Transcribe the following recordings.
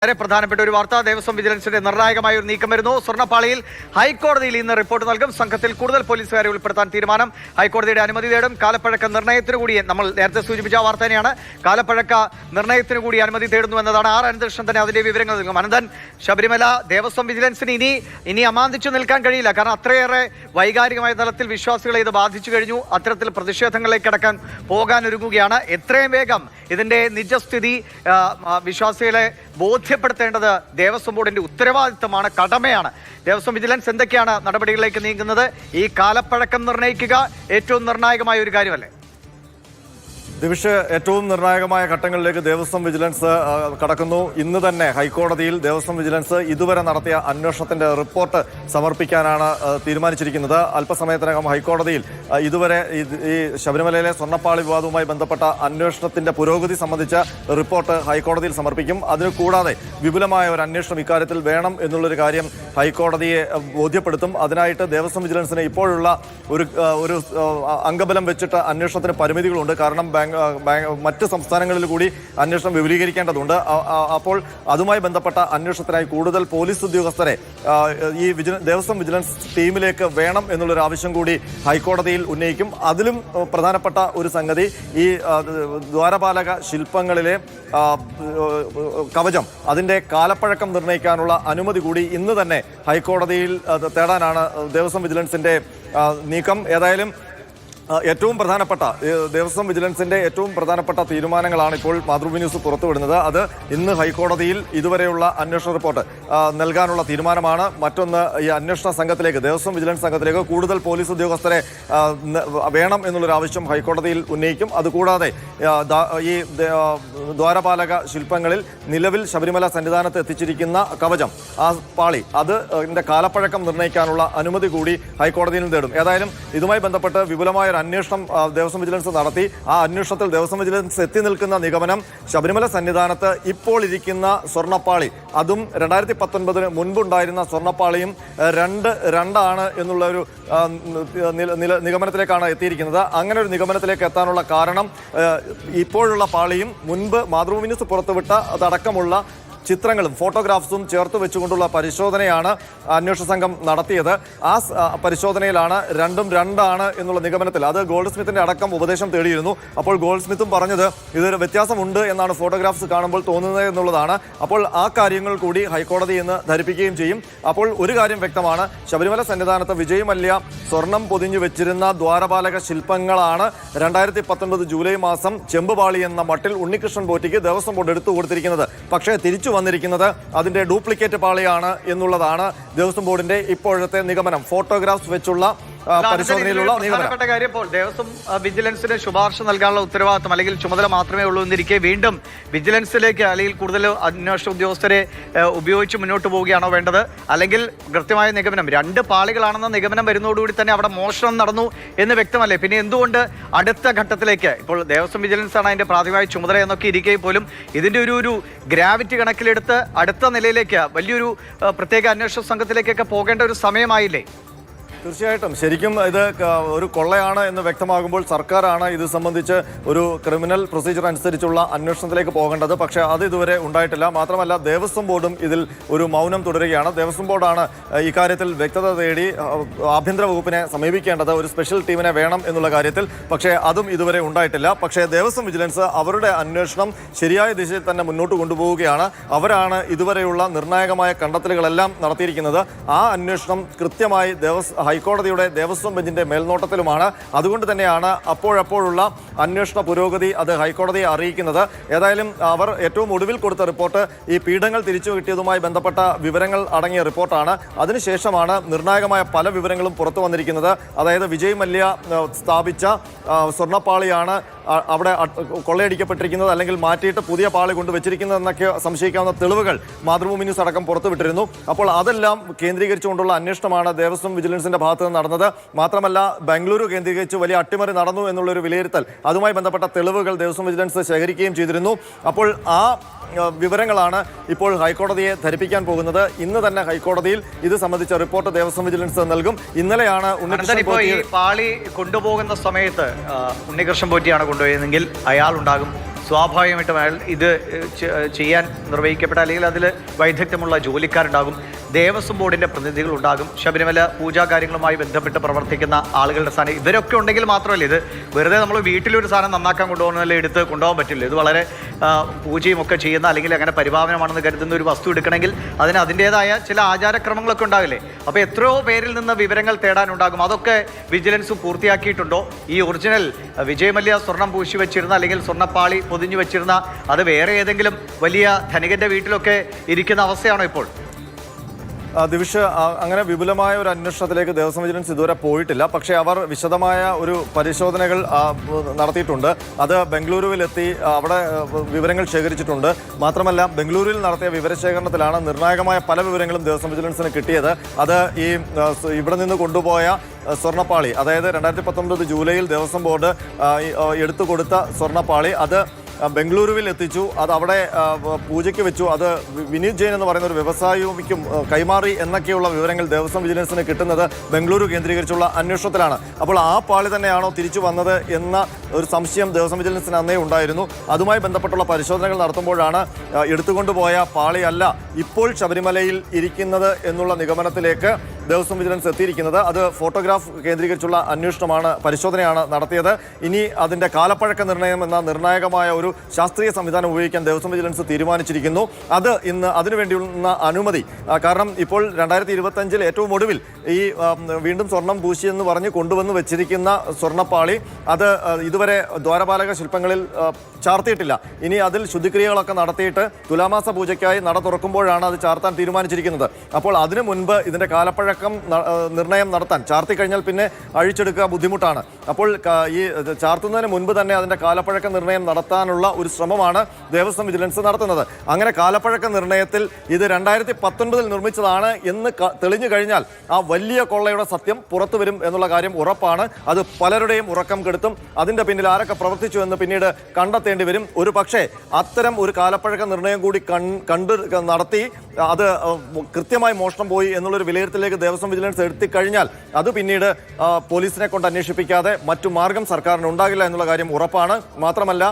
വളരെ പ്രധാനപ്പെട്ട ഒരു വാർത്ത. ദേവസ്വം വിജിലൻസിന്റെ നിർണായകമായ ഒരു നീക്കം വരുന്നു. സ്വർണ്ണപ്പാളിയിൽ ഹൈക്കോടതിയിൽ ഇന്ന് റിപ്പോർട്ട് നൽകും. സംഘത്തിൽ കൂടുതൽ പോലീസുകാരെ ഉൾപ്പെടുത്താൻ തീരുമാനം. ഹൈക്കോടതിയുടെ അനുമതി തേടും. കാലപ്പഴക്ക നിർണയത്തിന് കൂടി നമ്മൾ നേരത്തെ സൂചിപ്പിച്ച വാർത്ത തന്നെയാണ്. കാലപ്പഴക്ക നിർണയത്തിന് കൂടി അനുമതി തേടുന്നു എന്നതാണ്. അനന്തകൃഷ്ണൻ തന്നെ അതിന്റെ വിവരങ്ങൾ നൽകും. അനന്തൻ, ശബരിമല ദേവസ്വം വിജിലൻസിന് ഇനി അമാന്തിച്ചു നിൽക്കാൻ കഴിയില്ല. കാരണം അത്രയേറെ വൈകാരികമായ തലത്തിൽ വിശ്വാസികളെ ഇത് ബാധിച്ചു കഴിഞ്ഞു. അത്തരത്തിൽ പ്രതിഷേധങ്ങളിലേക്ക് അടക്കാൻ പോകാൻ ഒരുങ്ങുകയാണ്. എത്രയും വേഗം ഇതിന്റെ നിജസ്ഥിതി വിശ്വാസികളെ ബോധ്യപ്പെടുത്തേണ്ടത് ദേവസ്വം ബോർഡിന്റെ ഉത്തരവാദിത്തമാണ്, കടമയാണ്. ദേവസ്വം വിജിലൻസ് എന്തൊക്കെയാണ് നടപടികളിലേക്ക് നീങ്ങുന്നത്? ഈ കാലപ്പഴക്കം നിർണ്ണയിക്കുക ഏറ്റവും നിർണായകമായ ഒരു കാര്യമല്ലേ? ദിവിഷ്, ഏറ്റവും നിർണായകമായ ഘട്ടങ്ങളിലേക്ക് ദേവസ്വം വിജിലൻസ് കടക്കുന്നു. ഇന്ന് തന്നെ ഹൈക്കോടതിയിൽ ദേവസ്വം വിജിലൻസ് ഇതുവരെ നടത്തിയ അന്വേഷണത്തിന്റെ റിപ്പോർട്ട് സമർപ്പിക്കാനാണ് തീരുമാനിച്ചിരിക്കുന്നത്. അല്പസമയത്തിനകം ഹൈക്കോടതിയിൽ ഇതുവരെ ഈ ശബരിമലയിലെ സ്വർണ്ണപ്പാളി വിവാദവുമായി ബന്ധപ്പെട്ട അന്വേഷണത്തിന്റെ പുരോഗതി സംബന്ധിച്ച റിപ്പോർട്ട് ഹൈക്കോടതിയിൽ സമർപ്പിക്കും. അതിനു കൂടാതെ വിപുലമായ ഒരു അന്വേഷണം ഇക്കാര്യത്തിൽ വേണം എന്നുള്ളൊരു കാര്യം ഹൈക്കോടതിയെ ബോധ്യപ്പെടുത്തും. അതിനായിട്ട് ദേവസ്വം വിജിലൻസിന് ഇപ്പോഴുള്ള ഒരു അംഗബലം വെച്ചിട്ട് അന്വേഷണത്തിന് പരിമിതികളുണ്ട്. കാരണം മറ്റ് സംസ്ഥാനങ്ങളിൽ കൂടി അന്വേഷണം വിപുലീകരിക്കേണ്ടതുണ്ട്. അപ്പോൾ അതുമായി ബന്ധപ്പെട്ട അന്വേഷണത്തിനായി കൂടുതൽ പോലീസ് ഉദ്യോഗസ്ഥരെ ഈ ദേവസ്വം വിജിലൻസ് ടീമിലേക്ക് വേണം എന്നുള്ളൊരു ആവശ്യം കൂടി ഹൈക്കോടതിയിൽ ഉന്നയിക്കും. അതിലും പ്രധാനപ്പെട്ട ഒരു സംഗതി, ഈ ദ്വാരപാലക ശില്പങ്ങളിലെ കവചം, അതിന്റെ കാലപ്പഴക്കം നിർണ്ണയിക്കാനുള്ള അനുമതി കൂടി ഇന്ന് തന്നെ ഹൈക്കോടതിയിൽ തേടാനാണ് ദേവസ്വം വിജിലൻസിന്റെ നീക്കം. ഏതായാലും ഏറ്റവും പ്രധാനപ്പെട്ട ദേവസ്വം വിജിലൻസിന്റെ ഏറ്റവും പ്രധാനപ്പെട്ട തീരുമാനങ്ങളാണ് ഇപ്പോൾ മാതൃഭൂമി ന്യൂസ് പുറത്തുവിടുന്നത്. അത് ഇന്ന് ഹൈക്കോടതിയിൽ ഇതുവരെയുള്ള അന്വേഷണ റിപ്പോർട്ട് നൽകാനുള്ള തീരുമാനമാണ്. മറ്റൊന്ന്, ഈ അന്വേഷണ സംഘത്തിലേക്ക്, ദേവസ്വം വിജിലൻസ് സംഘത്തിലേക്ക് കൂടുതൽ പോലീസ് ഉദ്യോഗസ്ഥരെ വേണം എന്നുള്ളൊരു ആവശ്യം ഹൈക്കോടതിയിൽ ഉന്നയിക്കും. അതുകൂടാതെ ഈ ദ്വാരപാലക ശില്പങ്ങളിൽ നിലവിൽ ശബരിമല സന്നിധാനത്ത് എത്തിച്ചിരിക്കുന്ന കവചം, ആ പാളി, അതിന്റെ കാലപ്പഴക്കം നിർണ്ണയിക്കാനുള്ള അനുമതി കൂടി ഹൈക്കോടതിയിൽ തേടും. ഏതായാലും ഇതുമായി ബന്ധപ്പെട്ട് വിപുലമായ അന്വേഷണം ദേവസ്വം വിജിലൻസ് നടത്തി. ആ അന്വേഷണത്തിൽ ദേവസ്വം വിജിലൻസ് എത്തി നിൽക്കുന്ന നിഗമനം, ശബരിമല സന്നിധാനത്ത് ഇപ്പോൾ ഇരിക്കുന്ന സ്വർണ്ണപ്പാളി, അതും 2019 മുൻപുണ്ടായിരുന്ന സ്വർണ്ണപ്പാളിയും രണ്ടാണ് എന്നുള്ള ഒരു നിഗമനത്തിലേക്കാണ് എത്തിയിരിക്കുന്നത്. അങ്ങനെ ഒരു നിഗമനത്തിലേക്ക് എത്താനുള്ള കാരണം, ഇപ്പോഴുള്ള പാളിയും മുൻപ് മാതൃഭൂമി ന്യൂസ് പുറത്തുവിട്ട അതടക്കമുള്ള ചിത്രങ്ങളും ഫോട്ടോഗ്രാഫ്സും ചേർത്ത് വെച്ചുകൊണ്ടുള്ള പരിശോധനയാണ് അന്വേഷണ സംഘം നടത്തിയത്. ആ പരിശോധനയിലാണ് രണ്ടാണ് എന്നുള്ള നിഗമനത്തിൽ, അത് ഗോൾഡ് സ്മിത്തിന്റെ അടക്കം ഉപദേശം തേടിയിരുന്നു. അപ്പോൾ ഗോൾഡ് സ്മിത്തും പറഞ്ഞത് ഇതൊരു വ്യത്യാസമുണ്ട് എന്നാണ് ഫോട്ടോഗ്രാഫ്സ് കാണുമ്പോൾ തോന്നുന്നത് എന്നുള്ളതാണ്. അപ്പോൾ ആ കാര്യങ്ങൾ കൂടി ഹൈക്കോടതി ഇന്ന് ധരിപ്പിക്കുകയും ചെയ്യും. അപ്പോൾ ഒരു കാര്യം വ്യക്തമാണ്, ശബരിമല സന്നിധാനത്ത് വിജയ് മല്യ സ്വർണം പൊതിഞ്ഞു വെച്ചിരുന്ന ദ്വാരപാലക ശില്പങ്ങളാണ് 2019 ജൂലൈ മാസം ചെമ്പുപാളി എന്ന മട്ടിൽ ഉണ്ണികൃഷ്ണൻ പോറ്റിക്ക് ദേവസ്വം ബോർഡ് എടുത്തു കൊടുത്തിരിക്കുന്നത്. പക്ഷേ തിരിച്ചു വന്നിരിക്കുന്നത് അതിന്റെ ഡ്യൂപ്ലിക്കേറ്റ് പാളിയാണ് എന്നുള്ളതാണ് ദേവസ്വം ബോർഡിന്റെ ഇപ്പോഴത്തെ നിഗമനം. ഫോട്ടോഗ്രാഫ്സ് വെച്ചുള്ള പരിശോധനയിലുള്ള പ്രധാനപ്പെട്ട കാര്യം, ഇപ്പോൾ ദേവസ്വം വിജിലൻസിന് ശുപാർശ നൽകാനുള്ള ഉത്തരവാദിത്തം അല്ലെങ്കിൽ ചുമതല മാത്രമേ ഉള്ളൂ എന്നിരിക്കെ വീണ്ടും വിജിലൻസിലേക്ക് അല്ലെങ്കിൽ കൂടുതൽ അന്വേഷണ ഉദ്യോഗസ്ഥരെ ഉപയോഗിച്ച് മുന്നോട്ട് പോവുകയാണോ വേണ്ടത്? അല്ലെങ്കിൽ കൃത്യമായ നിഗമനം, 2 പാളികളാണെന്ന നിഗമനം വരുന്നതോടുകൂടി തന്നെ അവിടെ മോഷണം നടന്നു എന്ന് വ്യക്തമല്ലേ? പിന്നെ എന്തുകൊണ്ട് അടുത്ത ഘട്ടത്തിലേക്ക്, ഇപ്പോൾ ദേവസ്വം വിജിലൻസ് ആണ് അതിന്റെ പ്രാഥമികമായ ചുമതല എന്നൊക്കെ ഇരിക്കെ പോലും ഇതിന്റെ ഒരു ഗ്രാവിറ്റി കണക്കിലെടുത്ത് അടുത്ത നിലയിലേക്ക് വലിയൊരു പ്രത്യേക അന്വേഷണ സംഘത്തിലേക്കൊക്കെ പോകേണ്ട ഒരു സമയമായില്ലേ? തീർച്ചയായിട്ടും. ശരിക്കും ഇത് ഒരു കൊള്ളയാണ് എന്ന് വ്യക്തമാകുമ്പോൾ സർക്കാരാണ് ഇത് സംബന്ധിച്ച് ഒരു ക്രിമിനൽ പ്രൊസീജിയർ അനുസരിച്ചുള്ള അന്വേഷണത്തിലേക്ക് പോകേണ്ടത്. പക്ഷേ അത് ഇതുവരെ ഉണ്ടായിട്ടില്ല. മാത്രമല്ല, ദേവസ്വം ബോർഡും ഇതിൽ ഒരു മൗനം തുടരുകയാണ്. ദേവസ്വം ബോർഡാണ് ഇക്കാര്യത്തിൽ വ്യക്തത തേടി ആഭ്യന്തര വകുപ്പിനെ സമീപിക്കേണ്ടത്, ഒരു സ്പെഷ്യൽ ടീമിനെ വേണം എന്നുള്ള കാര്യത്തിൽ. പക്ഷേ അതും ഇതുവരെ ഉണ്ടായിട്ടില്ല. പക്ഷേ ദേവസ്വം വിജിലൻസ് അവരുടെ അന്വേഷണം ശരിയായ ദിശയിൽ തന്നെ മുന്നോട്ട് കൊണ്ടുപോവുകയാണ്. അവരാണ് ഇതുവരെയുള്ള നിർണായകമായ കണ്ടെത്തലുകളെല്ലാം നടത്തിയിരിക്കുന്നത്. ആ അന്വേഷണം കൃത്യമായി ഹൈക്കോടതിയുടെ ദേവസ്വം ബെഞ്ചിന്റെ മേൽനോട്ടത്തിലുമാണ്. അതുകൊണ്ട് തന്നെയാണ് അപ്പോഴപ്പോഴുള്ള അന്വേഷണ പുരോഗതി അത് ഹൈക്കോടതിയെ അറിയിക്കുന്നത്. ഏതായാലും അവർ ഏറ്റവും ഒടുവിൽ കൊടുത്ത റിപ്പോർട്ട് ഈ പീഠങ്ങൾ തിരിച്ചു കിട്ടിയതുമായി ബന്ധപ്പെട്ട വിവരങ്ങൾ അടങ്ങിയ റിപ്പോർട്ടാണ്. അതിനുശേഷമാണ് നിർണായകമായ പല വിവരങ്ങളും പുറത്തു വന്നിരിക്കുന്നത്. അതായത് വിജയ് മല്യ സ്ഥാപിച്ച സ്വർണ്ണപ്പാളിയാണ് അവിടെ കൊള്ളയടിക്കപ്പെട്ടിരിക്കുന്നത്, അല്ലെങ്കിൽ മാറ്റിയിട്ട് പുതിയ പാളി കൊണ്ടുവച്ചിരിക്കുന്നത് എന്നൊക്കെ സംശയിക്കാവുന്ന തെളിവുകൾ മാതൃഭൂമി ന്യൂസ് അടക്കം പുറത്തുവിട്ടിരുന്നു. അപ്പോൾ അതെല്ലാം കേന്ദ്രീകരിച്ചുകൊണ്ടുള്ള അന്വേഷണമാണ് ദേവസ്വം വിജിലൻസിന്റെ ഭാഗത്ത് നിന്ന് നടന്നത്. മാത്രമല്ല, ബാംഗ്ലൂരു കേന്ദ്രീകരിച്ച് വലിയ അട്ടിമറി നടന്നു എന്നുള്ളൊരു വിലയിരുത്തൽ, അതുമായി ബന്ധപ്പെട്ട തെളിവുകൾ ദേവസ്വം വിജിലൻസ് ശേഖരിക്കുകയും ചെയ്തിരുന്നു. അപ്പോൾ ആ വിവരങ്ങളാണ് ഇപ്പോൾ ഹൈക്കോടതിയെ ധരിപ്പിക്കാൻ പോകുന്നത്. ഇന്ന് തന്നെ ഹൈക്കോടതിയിൽ ഇത് സംബന്ധിച്ച റിപ്പോർട്ട് ദേവസ്വം വിജിലൻസ് നൽകും. ഇന്നലെയാണ് ഉണ്ണികൃഷ്ണൻ പാളി കൊണ്ടുപോകുന്ന സമയത്ത് ഉണ്ണികൃഷ്ണൻ പോറ്റിയാണ് കൊണ്ടുപോയതെങ്കിൽ അയാൾ ഉണ്ടാകും, സ്വാഭാവികമായിട്ടും അയാൾ ഇത് ചെയ്യാൻ നിർവഹിക്കപ്പെട്ട അല്ലെങ്കിൽ അതിൽ വൈദഗ്ധ്യമുള്ള ജോലിക്കാരുണ്ടാകും, ദേവസ്വം ബോർഡിൻ്റെ പ്രതിനിധികളുണ്ടാകും, ശബരിമല പൂജാ കാര്യങ്ങളുമായി ബന്ധപ്പെട്ട് പ്രവർത്തിക്കുന്ന ആളുകളുടെ സ്ഥാനം ഇവരൊക്കെ ഉണ്ടെങ്കിൽ മാത്രമല്ല ഇത് വെറുതെ നമ്മൾ വീട്ടിലൊരു സാധനം നന്നാക്കാൻ കൊണ്ടുപോകുന്നതിൽ എടുത്ത് കൊണ്ടുപോകാൻ പറ്റില്ല. ഇത് വളരെ പൂജയും ഒക്കെ ചെയ്യുന്ന അല്ലെങ്കിൽ അങ്ങനെ പരിഭാവനമാണെന്ന് കരുതുന്ന ഒരു വസ്തു എടുക്കണമെങ്കിൽ അതിന് അതിൻ്റേതായ ചില ആചാരക്രമങ്ങളൊക്കെ ഉണ്ടാവില്ലേ? അപ്പോൾ എത്രയോ പേരിൽ നിന്ന് വിവരങ്ങൾ തേടാനുണ്ടാകും. അതൊക്കെ വിജിലൻസ് പൂർത്തിയാക്കിയിട്ടുണ്ടോ? ഈ ഒറിജിനൽ വിജയമല്യ സ്വർണം പൂശി വെച്ചിരുന്ന അല്ലെങ്കിൽ സ്വർണ്ണപ്പാളി പൊതിഞ്ഞു വെച്ചിരുന്ന അത് വേറെ ഏതെങ്കിലും വലിയ ധനികന്റെ വീട്ടിലൊക്കെ ഇരിക്കുന്ന അവസ്ഥയാണോ ഇപ്പോൾ? ദിവിഷ്, അങ്ങനെ വിപുലമായ ഒരു അന്വേഷണത്തിലേക്ക് ദേവസ്വം വിജിലൻസ് ഇതുവരെ പോയിട്ടില്ല. പക്ഷേ അവർ വിശദമായ ഒരു പരിശോധനകൾ നടത്തിയിട്ടുണ്ട്. അത് ബംഗളൂരുവിലെത്തി അവിടെ വിവരങ്ങൾ ശേഖരിച്ചിട്ടുണ്ട്. മാത്രമല്ല, ബംഗളൂരുവിൽ നടത്തിയ വിവരശേഖരണത്തിലാണ് നിർണായകമായ പല വിവരങ്ങളും ദേവസ്വം വിജിലൻസിന് കിട്ടിയത്. അത് ഈ ഇവിടെ നിന്ന് കൊണ്ടുപോയ സ്വർണ്ണപ്പാളി, അതായത് 2019 ജൂലൈയിൽ ദേവസ്വം ബോർഡ് എടുത്തു കൊടുത്ത സ്വർണ്ണപ്പാളി അത് ബംഗളൂരുവിൽ എത്തിച്ചു. അത് അവിടെ പൂജയ്ക്ക് വെച്ചു. അത് വിനീത് ജെയിൻ എന്ന് പറയുന്ന ഒരു വ്യവസായിക്കും കൈമാറി എന്നൊക്കെയുള്ള വിവരങ്ങൾ ദേവസ്വം വിജിലൻസിന് കിട്ടുന്നത് ബംഗളൂരു കേന്ദ്രീകരിച്ചുള്ള അന്വേഷണത്തിലാണ്. അപ്പോൾ ആ പാളി തന്നെയാണോ തിരിച്ചു വന്നത് എന്ന ഒരു സംശയം ദേവസ്വം വിജിലൻസിന് അന്നേ ഉണ്ടായിരുന്നു. അതുമായി ബന്ധപ്പെട്ടുള്ള പരിശോധനകൾ നടത്തുമ്പോഴാണ് എടുത്തുകൊണ്ടുപോയ പാളിയല്ല ഇപ്പോൾ ശബരിമലയിൽ ഇരിക്കുന്നത് എന്നുള്ള നിഗമനത്തിലേക്ക് ദേവസ്വം വിജിലൻസ് എത്തിയിരിക്കുന്നത്. അത് ഫോട്ടോഗ്രാഫ് കേന്ദ്രീകരിച്ചുള്ള അന്വേഷണമാണ്, പരിശോധനയാണ് നടത്തിയത്. ഇനി അതിൻ്റെ കാലപ്പഴക്ക നിർണ്ണയം എന്ന നിർണായകമായ ഒരു ശാസ്ത്രീയ സംവിധാനം ഉപയോഗിക്കാൻ ദേവസ്വം വിജിലൻസ് തീരുമാനിച്ചിരിക്കുന്നു. അത് ഇന്ന് അതിനുവേണ്ടിയുള്ള അനുമതി, കാരണം ഇപ്പോൾ 2025 ഏറ്റവും ഒടുവിൽ ഈ വീണ്ടും സ്വർണം പൂശിയെന്ന് പറഞ്ഞ് കൊണ്ടുവന്ന് വെച്ചിരിക്കുന്ന സ്വർണ്ണപ്പാളി അത് ഇതുവരെ ദ്വാരപാലക ശില്പങ്ങളിൽ ചാർത്തിയിട്ടില്ല. ഇനി അതിൽ ശുദ്ധിക്രിയകളൊക്കെ നടത്തിയിട്ട് തുലാമാസ പൂജയ്ക്കായി നട തുറക്കുമ്പോഴാണ് അത് ചാർത്താൻ തീരുമാനിച്ചിരിക്കുന്നത്. അപ്പോൾ അതിനു മുൻപ് ഇതിൻ്റെ കാലപ്പഴക്കം നിർണയം നടത്താൻ, ചാർത്തി കഴിഞ്ഞാൽ പിന്നെ അഴിച്ചെടുക്കുക ബുദ്ധിമുട്ടാണ്. അപ്പോൾ ഈ ചാർത്തുന്നതിന് മുൻപ് തന്നെ അതിൻ്റെ കാലപ്പഴക്ക നിർണയം നടത്താനുള്ള ഒരു ശ്രമമാണ് ദേവസ്വം വിജിലൻസ് നടത്തുന്നത്. അങ്ങനെ കാലപ്പഴക്ക നിർണയത്തിൽ ഇത് 2019 നിർമ്മിച്ചതാണ് എന്ന് തെളിഞ്ഞു കഴിഞ്ഞാൽ ആ വലിയ കൊള്ളയുടെ സത്യം പുറത്തു വരും എന്നുള്ള കാര്യം ഉറപ്പാണ്. അത് പലരുടെയും ഉറക്കം കെടുത്തും. അതിൻ്റെ പിന്നിൽ ആരൊക്കെ പ്രവർത്തിച്ചു എന്ന് പിന്നീട് കണ്ടെത്തേണ്ടി വരും. ഒരു പക്ഷേ അത്തരം ഒരു കാലപ്പഴക്ക നിർണയം കൂടി നടത്തി അത് കൃത്യമായി മോഷണം പോയി എന്നുള്ളൊരു വിലയിരുത്തലിലേക്ക് ദേവസ്വം വിജിലൻസ് എത്തിക്കഴിഞ്ഞാൽ അത് പിന്നീട് പോലീസിനെ കൊണ്ട് അന്വേഷിപ്പിക്കാതെ മറ്റു മാർഗം സർക്കാരിന് ഉണ്ടാകില്ല എന്നുള്ള കാര്യം ഉറപ്പാണ്. മാത്രമല്ല,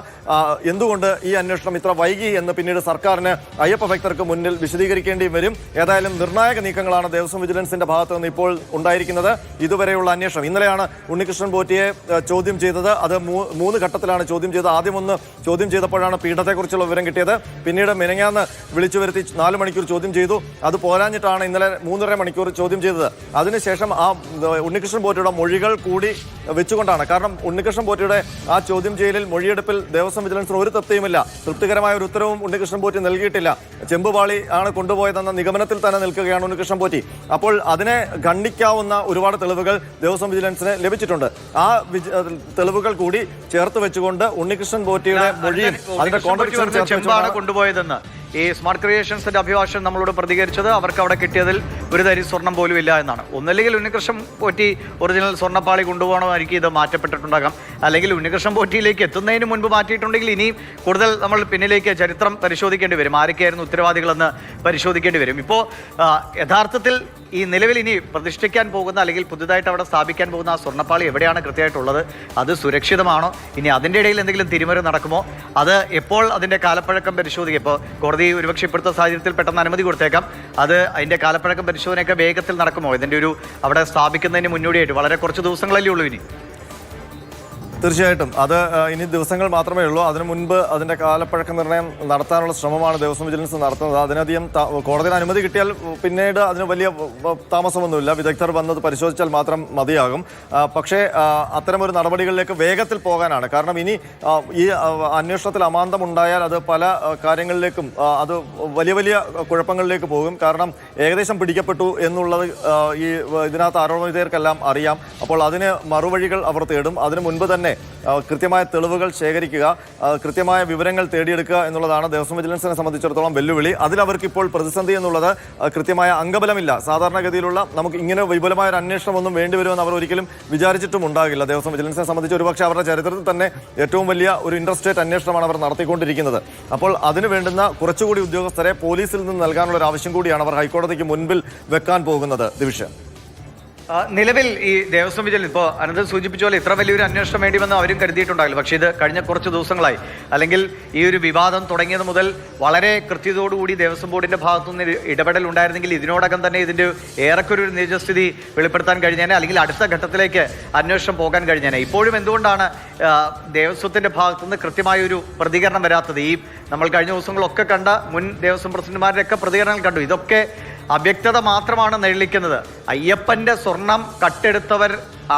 എന്തുകൊണ്ട് ഈ അന്വേഷണം ഇത്ര വൈകി എന്ന് പിന്നീട് സർക്കാരിന് അയ്യപ്പ ഭക്തർക്ക് മുന്നിൽ വിശദീകരിക്കേണ്ടി വരും. ഏതായാലും നിർണായക നീക്കങ്ങളാണ് ദേവസ്വം വിജിലൻസിന്റെ ഭാഗത്ത് നിന്ന് ഇപ്പോൾ ഉണ്ടായിരിക്കുന്നത്. ഇതുവരെയുള്ള അന്വേഷണം, ഇന്നലെയാണ് ഉണ്ണികൃഷ്ണൻ പോറ്റിയെ ചോദ്യം ചെയ്തത്. അത് 3 ഘട്ടത്തിലാണ് ചോദ്യം ചെയ്തത്. ആദ്യം ഒന്ന് ചോദ്യം ചെയ്തപ്പോഴാണ് പീഠത്തെക്കുറിച്ചുള്ള വിവരം കിട്ടിയത്. പിന്നീട് മിനങ്ങാന്ന് വിളിച്ചു വരുത്തി 4 മണിക്കൂർ ചോദ്യം ചെയ്തു. അത് പോരാഞ്ഞിട്ടാണ് ഇന്നലെ 3.5 മണിക്കൂർ ചോദ്യം ചെയ്തത്. അതിനുശേഷം ആ ഉണ്ണികൃഷ്ണൻ പോറ്റിയുടെ മൊഴികൾ കൂടി വെച്ചുകൊണ്ടാണ്, കാരണം ഉണ്ണികൃഷ്ണൻ പോറ്റിയുടെ ആ ചോദ്യം ചെയ്യലിൽ മൊഴിയെടുപ്പിൽ ദേവസ്വം വിജിലൻസിന് ഒരു തൃപ്തിയുമില്ല. തൃപ്തികരമായ ഒരു ഉത്തരവും ഉണ്ണികൃഷ്ണൻ പോറ്റി നൽകിയിട്ടില്ല. ചെമ്പുപാളി ആണ് കൊണ്ടുപോയതെന്ന നിഗമനത്തിൽ തന്നെ നിൽക്കുകയാണ് ഉണ്ണികൃഷ്ണൻ പോറ്റി. അപ്പോൾ അതിനെ ഖണ്ഡിക്കാവുന്ന ഒരുപാട് തെളിവുകൾ ദേവസ്വം വിജിലൻസിന് ലഭിച്ചിട്ടുണ്ട്. ആ തെളിവുകൾ കൂടി ചേർത്ത് വെച്ചുകൊണ്ട് ഉണ്ണികൃഷ്ണൻ പോറ്റിയുടെ മൊഴിയും അതിന്റെ കോൺട്രഡിക്ഷൻ കൊണ്ടുപോയതെന്ന് ഈ സ്മാർട്ട് ക്രിയേഷൻസിന്റെ അഭിഭാഷകൻ നമ്മളോട് പ്രതികരിച്ചത് അവർക്ക് അവിടെ കിട്ടിയതിൽ ഒരു തരി സ്വർണം പോലും ഇല്ല എന്നാണ്. ഒന്നല്ലെങ്കിൽ ഉണ്ണികൃഷ്ണൻ പോറ്റി ഒറിജിനൽ സ്വർണ്ണപ്പാളി കൊണ്ടുപോകണമായിരിക്കും ഇത് മാറ്റപ്പെട്ടിട്ടുണ്ടാകാം, അല്ലെങ്കിൽ ഉണ്ണികൃഷ്ണൻ പോറ്റിയിലേക്ക് എത്തുന്നതിന് മുൻപ് മാറ്റിയിട്ടുണ്ടെങ്കിൽ ഇനിയും കൂടുതൽ നമ്മൾ പിന്നിലേക്ക് ചരിത്രം പരിശോധിക്കേണ്ടി വരും. ആരൊക്കെയായിരുന്നു ഉത്തരവാദികളെന്ന് പരിശോധിക്കേണ്ടി വരും. ഇപ്പോൾ യഥാർത്ഥത്തിൽ ഈ നിലവിൽ ഇനി പ്രതിഷ്ഠിക്കാൻ പോകുന്ന അല്ലെങ്കിൽ പുതുതായിട്ട് അവിടെ സ്ഥാപിക്കാൻ പോകുന്ന ആ സ്വർണ്ണപ്പാളി എവിടെയാണ് കൃത്യമായിട്ടുള്ളത്? അത് സുരക്ഷിതമാണോ? ഇനി അതിൻ്റെ ഇടയിൽ എന്തെങ്കിലും തിരിമറി നടക്കുമോ? അത് എപ്പോൾ അതിൻ്റെ കാലപ്പഴക്കം പരിശോധിക്കും? ഇപ്പോൾ കോടതി ഒരുപക്ഷെ ഇപ്പോഴത്തെ സാഹചര്യത്തിൽ പെട്ടെന്ന് അനുമതി കൊടുത്തേക്കാം. അത് അതിൻ്റെ കാലപ്പഴക്കം പരിശോധനയൊക്കെ വേഗത്തിൽ നടക്കുമോ? ഇതിൻ്റെ ഒരു അവിടെ സ്ഥാപിക്കുന്നതിന് മുന്നോടിയായിട്ട് വളരെ കുറച്ച് ദിവസങ്ങളല്ലേ ഉള്ളൂ ഇനി. തീർച്ചയായിട്ടും അത് ഇനി ദിവസങ്ങൾ മാത്രമേ ഉള്ളൂ. അതിനു മുൻപ് അതിൻ്റെ കാലപ്പഴക്ക നിർണ്ണയം നടത്താനുള്ള ശ്രമമാണ് ദേവസ്വം വിജിലൻസ് നടത്തുന്നത്. അതിനധികം കോടതിയുടെ അനുമതി കിട്ടിയാൽ പിന്നീട് അതിന് വലിയ താമസമൊന്നുമില്ല. വിദഗ്ധർ വന്നത് പരിശോധിച്ചാൽ മാത്രം മതിയാകും. പക്ഷേ അത്തരമൊരു നടപടികളിലേക്ക് വേഗത്തിൽ പോകാനാണ്. കാരണം ഇനി ഈ അന്വേഷണത്തിൽ അമാന്തമുണ്ടായാൽ അത് പല കാര്യങ്ങളിലേക്കും അത് വലിയ വലിയ കുഴപ്പങ്ങളിലേക്ക് പോകും. കാരണം ഏകദേശം പിടിക്കപ്പെട്ടു എന്നുള്ളത് ഈ ഇതിനകത്ത് ആരോപണവിധേയർക്കെല്ലാം അറിയാം. അപ്പോൾ അതിന് മറുവഴികൾ അവർ തേടും. അതിനു മുൻപ് തന്നെ കൃത്യമായ തെളിവുകൾ ശേഖരിക്കുക, കൃത്യമായ വിവരങ്ങൾ തേടിയെടുക്കുക എന്നുള്ളതാണ് ദേവസ്വം വിജിലൻസിനെ സംബന്ധിച്ചിടത്തോളം വെല്ലുവിളി. അതിലവർക്ക് ഇപ്പോൾ പ്രതിസന്ധി എന്നുള്ളത് കൃത്യമായ അംഗബലമില്ല. സാധാരണഗതിയിലുള്ള നമുക്ക് ഇങ്ങനെ വിപുലമായ ഒരു അന്വേഷണം ഒന്നും വേണ്ടിവരുമെന്ന് അവർ ഒരിക്കലും വിചാരിച്ചിട്ടും ഉണ്ടാകില്ല. ദേവസ്വം വിജിലൻസിനെ സംബന്ധിച്ച് ഒരുപക്ഷെ അവരുടെ ചരിത്രത്തിൽ തന്നെ ഏറ്റവും വലിയ ഒരു ഇൻട്രസ്റ്റേറ്റ് അന്വേഷണമാണ് അവർ നടത്തിക്കൊണ്ടിരിക്കുന്നത്. അപ്പോൾ അതിന് വേണ്ടുന്ന കുറച്ചുകൂടി ഉദ്യോഗസ്ഥരെ പോലീസിൽ നിന്ന് നൽകാനുള്ള ഒരു ആവശ്യം കൂടിയാണ് അവർ ഹൈക്കോടതിക്ക് മുൻപിൽ വെക്കാൻ പോകുന്നത്. ദിവിഷ. നിലവിൽ ഈ ദേവസ്വം വിജിലൻസ് ഇപ്പോൾ അനന്തൻ സൂചിപ്പിച്ച പോലെ ഇത്ര വലിയൊരു അന്വേഷണം വേണ്ടിവെന്ന് അവരും കരുതിയിട്ടുണ്ടാകില്ല. പക്ഷേ ഇത് കഴിഞ്ഞ കുറച്ച് ദിവസങ്ങളായി, അല്ലെങ്കിൽ ഈ ഒരു വിവാദം തുടങ്ങിയത് മുതൽ വളരെ കൃത്യതയോടുകൂടി ദേവസ്വം ബോർഡിന്റെ ഭാഗത്തുനിന്ന് ഇടപെടൽ ഉണ്ടായിരുന്നെങ്കിൽ ഇതിനോടകം തന്നെ ഇതിന്റെ ഏറെക്കൊരു നിജസ്ഥിതി വെളിപ്പെടുത്താൻ കഴിഞ്ഞേനെ, അല്ലെങ്കിൽ അടുത്ത ഘട്ടത്തിലേക്ക് അന്വേഷണം പോകാൻ കഴിഞ്ഞേനെ. ഇപ്പോഴും എന്തുകൊണ്ടാണ് ദേവസ്വത്തിന്റെ ഭാഗത്തുനിന്ന് കൃത്യമായൊരു പ്രതികരണം വരാത്തത്? ഈ നമ്മൾ കഴിഞ്ഞ ദിവസങ്ങളൊക്കെ കണ്ട മുൻ ദേവസ്വം പ്രസിഡന്റുമാരുടെയൊക്കെ പ്രതികരണങ്ങൾ കണ്ടു. ഇതൊക്കെ അവ്യക്തത മാത്രമാണ് നിഴലിക്കുന്നത്. അയ്യപ്പന്റെ സ്വർണം കട്ടെടുത്തവർ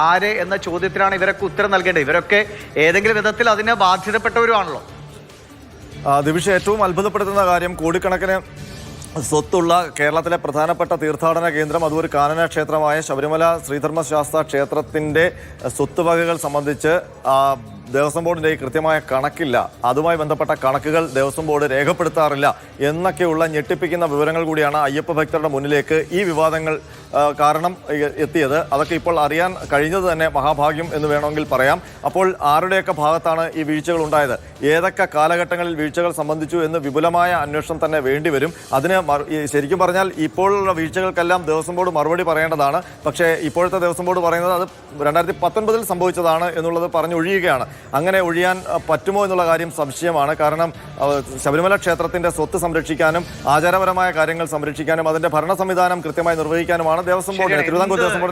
ആര് എന്ന ചോദ്യത്തിനാണ് ഇവരൊക്കെ ഉത്തരം നൽകേണ്ടത്. ഇവരൊക്കെ ഏതെങ്കിലും വിധത്തിൽ അതിന് ബാധ്യതപ്പെട്ടവരുമാണല്ലോ. ദിവിഷ, ഏറ്റവും അത്ഭുതപ്പെടുത്തുന്ന കാര്യം, കോടിക്കണക്കിന് സ്വത്തുള്ള കേരളത്തിലെ പ്രധാനപ്പെട്ട തീർത്ഥാടന കേന്ദ്രം, അതുപോലെ കാനന ക്ഷേത്രമായ ശബരിമല ശ്രീധർമ്മശാസ്ത്ര ക്ഷേത്രത്തിൻ്റെ സ്വത്തുവകകൾ സംബന്ധിച്ച് ദേവസ്വം ബോർഡിൻ്റെ കൃത്യമായ കണക്കില്ല. അതുമായി ബന്ധപ്പെട്ട കണക്കുകൾ ദേവസ്വം ബോർഡ് രേഖപ്പെടുത്താറില്ല എന്നൊക്കെയുള്ള ഞെട്ടിപ്പിക്കുന്ന വിവരങ്ങൾ കൂടിയാണ് അയ്യപ്പ ഭക്തരുടെ മുന്നിലേക്ക് ഈ വിവാദങ്ങൾ കാരണം എത്തിയത്. അതൊക്കെ ഇപ്പോൾ അറിയാൻ കഴിഞ്ഞത് തന്നെ മഹാഭാഗ്യം എന്ന് വേണമെങ്കിൽ പറയാം. അപ്പോൾ ആരുടെയൊക്കെ ഭാഗത്താണ് ഈ വീഴ്ചകൾ ഉണ്ടായത്, ഏതൊക്കെ കാലഘട്ടങ്ങളിൽ വീഴ്ചകൾ സംബന്ധിച്ചു എന്ന് വിപുലമായ അന്വേഷണം തന്നെ വേണ്ടിവരും. അതിന് ശരിക്കും പറഞ്ഞാൽ ഇപ്പോഴുള്ള വീഴ്ചകൾക്കെല്ലാം ദേവസ്വം ബോർഡ് മറുപടി പറയേണ്ടതാണ്. പക്ഷേ ഇപ്പോഴത്തെ ദേവസ്വം ബോർഡ് പറയുന്നത് അത് 2019 സംഭവിച്ചതാണ് എന്നുള്ളത് പറഞ്ഞൊഴിയുകയാണ്. അങ്ങനെ ഒഴിയാൻ പറ്റുമോ എന്നുള്ള കാര്യം സംശയമാണ്. കാരണം ശബരിമല ക്ഷേത്രത്തിന്റെ സ്വത്ത് സംരക്ഷിക്കാനും ആചാരപരമായ കാര്യങ്ങൾ സംരക്ഷിക്കാനും അതിന്റെ ഭരണ സംവിധാനം കൃത്യമായി നിർവഹിക്കാനുമാണ് ദേവസ്വം ബോർഡിന്, തിരുവിതാംകൂർ ദേവസ്വം ബോർഡ്